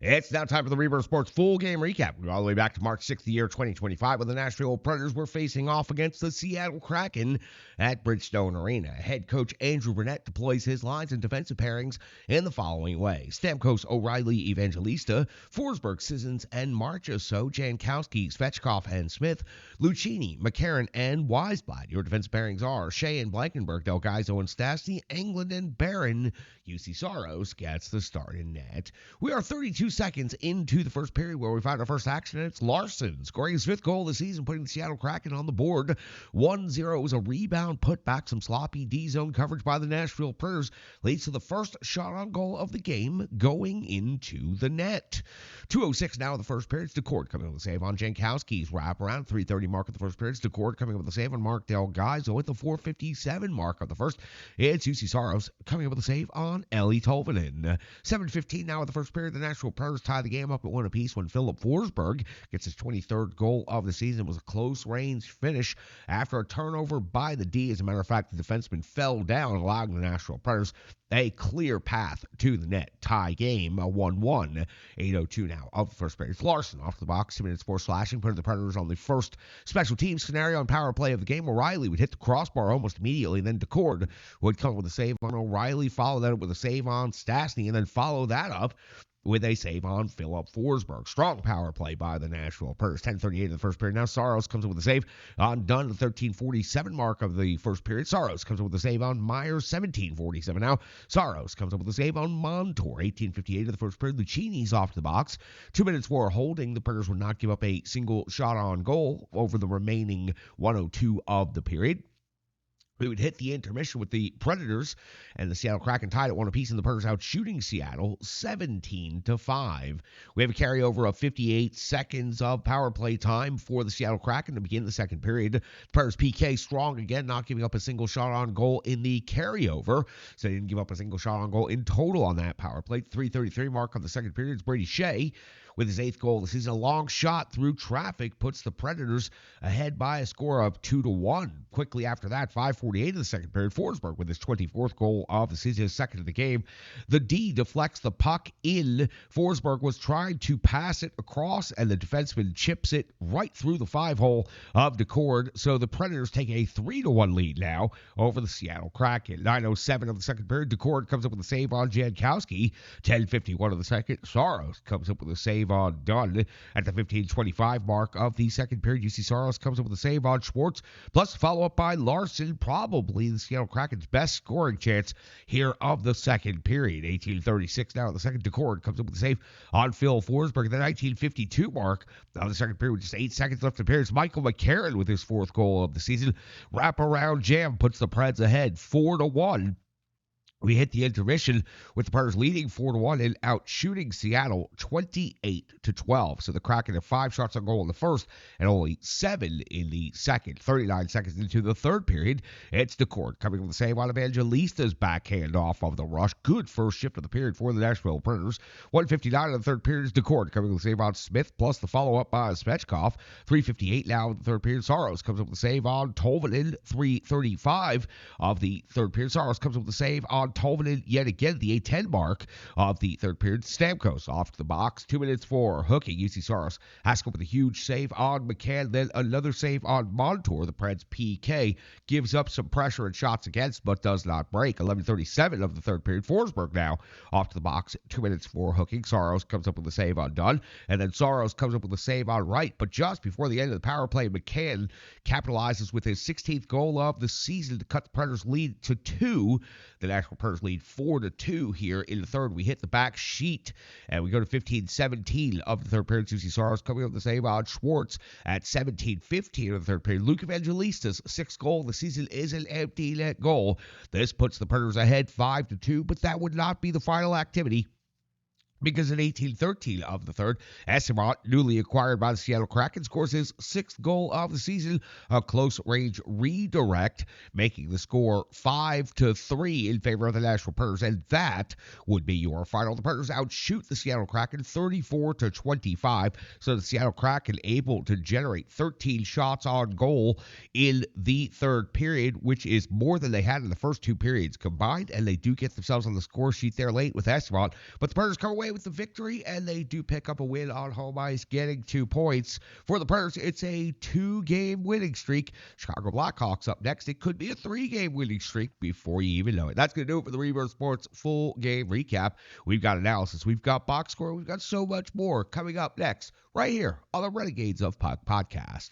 It's now time for the Rebirth Sports full game recap. We go all the way back to March 6th, the year 2025, when the Nashville Predators were facing off against the Seattle Kraken at Bridgestone Arena. Head coach Andrew Burnett deploys his lines and defensive pairings in the following way: Stamkos, O'Reilly, Evangelista, Forsberg, Sissons, and Marchessault, Jankowski, Svechkov, and Smith, Lucchini, McCarron, and Weisblatt. Your defensive pairings are Shea and Blankenberg, Del Gaizo and Stastny, Englund and Barron. UC Saros gets the start in net. We are 32 seconds into the first period where we find our first action, and it's Larson scoring his fifth goal of the season, putting the Seattle Kraken on the board. 1-0. It was a rebound, put back, some sloppy D-zone coverage by the Nashville Predators leads to the first shot on goal of the game going into the net. 2:06 now in the first period. It's Decord coming up with a save on Jankowski's wraparound. 3:30 mark of the first period. It's Decord coming up with a save on Mark Del Gaizo at the 4:57 mark of the first. It's UC Saros coming up with a save on Ellie Tolvanen. 7:15 now in the first period. The Nashville Predators tie the game up at one apiece when Philip Forsberg gets his 23rd goal of the season. It was a close-range finish after a turnover by the D. As a matter of fact, the defenseman fell down, allowing the Nashville Predators a clear path to the net. Tie game, 1-1. 8:02 now of the first period. It's Larson off the box, 2 minutes for slashing, putting the Predators on the first special teams scenario and power play of the game. O'Reilly would hit the crossbar almost immediately, and then Decord would come with a save on O'Reilly, follow that up with a save on Stastny, and then follow that up with a save on Philip Forsberg. Strong power play by the Nashville Predators. 10:38 in the first period. Now Saros comes up with a save on Dunn at the 13:47 mark of the first period. Saros comes up with a save on Myers, 17:47. Now Saros comes up with a save on Montour, 18:58 in the first period. Lucchini's off the box. 2 minutes for holding. The Predators would not give up a single shot on goal over the remaining 1:02 of the period. We would hit the intermission with the Predators, and the Seattle Kraken tied at one apiece, and the Predators out shooting Seattle 17-5. We have a carryover of 58 seconds of power play time for the Seattle Kraken to begin the second period. The Predators PK strong again, not giving up a single shot on goal in the carryover, so they didn't give up a single shot on goal in total on that power play. 3:33 mark of the second period. It's Brady Shea with his 8th goal of the season. A long shot through traffic puts the Predators ahead by a score of 2-1. Quickly after that, 5:48 of the second period, Forsberg with his 24th goal of the season, his second of the game. The D deflects the puck in. Forsberg was trying to pass it across, and the defenseman chips it right through the 5-hole of Decord. So the Predators take a 3-1 lead now over the Seattle Kraken. 9:07 of the second period, Decord comes up with a save on Jankowski. 10:51 of the second, Saros comes up with a save on Dunn at the 15:25 mark of the second period. UC Saros comes up with a save on Schwartz, plus follow-up by Larson, probably the Seattle Kraken's best scoring chance here of the second period. 18:36 now in the second. Decord comes up with a save on Phil Forsberg at the 19:52 mark of the second period with just 8 seconds left in the period. It's Michael McCarron with his 4th goal of the season. Wraparound jam puts the Preds ahead 4-1. We hit the intermission with the Predators leading 4-1 and out shooting Seattle 28-12. So the Kraken have 5 shots on goal in the first and only 7 in the second. 39 seconds into the third period, it's Decord coming with the save on Evangelista's backhand off of the rush. Good first shift of the period for the Nashville Predators. 1:59 in the third period is Decord coming with the save on Smith, plus the follow-up by Svechkov. 3:58 now in the third period. Saros comes up with the save on Tolvanen. 3:35 of the third period. Saros comes up with the save on Tolvanen yet again, the 8:10 mark of the third period. Stamkos off to the box. 2 minutes for hooking. UC Saros has to go with a huge save on McCann, then another save on Montour. The Preds PK gives up some pressure and shots against, but does not break. 11:37 of the third period. Forsberg now off to the box. 2 minutes for hooking. Saros comes up with a save on Dunn, and then Saros comes up with a save on Wright. But just before the end of the power play, McCann capitalizes with his 16th goal of the season to cut the Predators' lead to 2. The Nashville Predators lead 4-2 here in the third. We hit the back sheet, and we go to 15:17 of the third period. UC Saros coming up with the save on Schwartz at 17:15 of the third period. Luke Evangelista's 6th goal of the season is an empty net goal. This puts the Predators ahead 5-2, but that would not be the final activity, because in 18:13 of the third, Estermont, newly acquired by the Seattle Kraken, scores his 6th goal of the season, a close-range redirect, making the score 5-3 in favor of the Nashville Predators, and that would be your final. The Predators outshoot the Seattle Kraken 34-25, so the Seattle Kraken able to generate 13 shots on goal in the third period, which is more than they had in the first 2 periods combined, and they do get themselves on the score sheet there late with Estermont, but the Predators come away away with the victory, and they do pick up a win on home ice, getting 2 points. For the Predators, it's a 2-game winning streak. Chicago Blackhawks up next. It could be a 3-game winning streak before you even know it. That's going to do it for the Rebirth Sports full game recap. We've got analysis. We've got box score. We've got so much more coming up next right here on the Renegades of Puck podcast.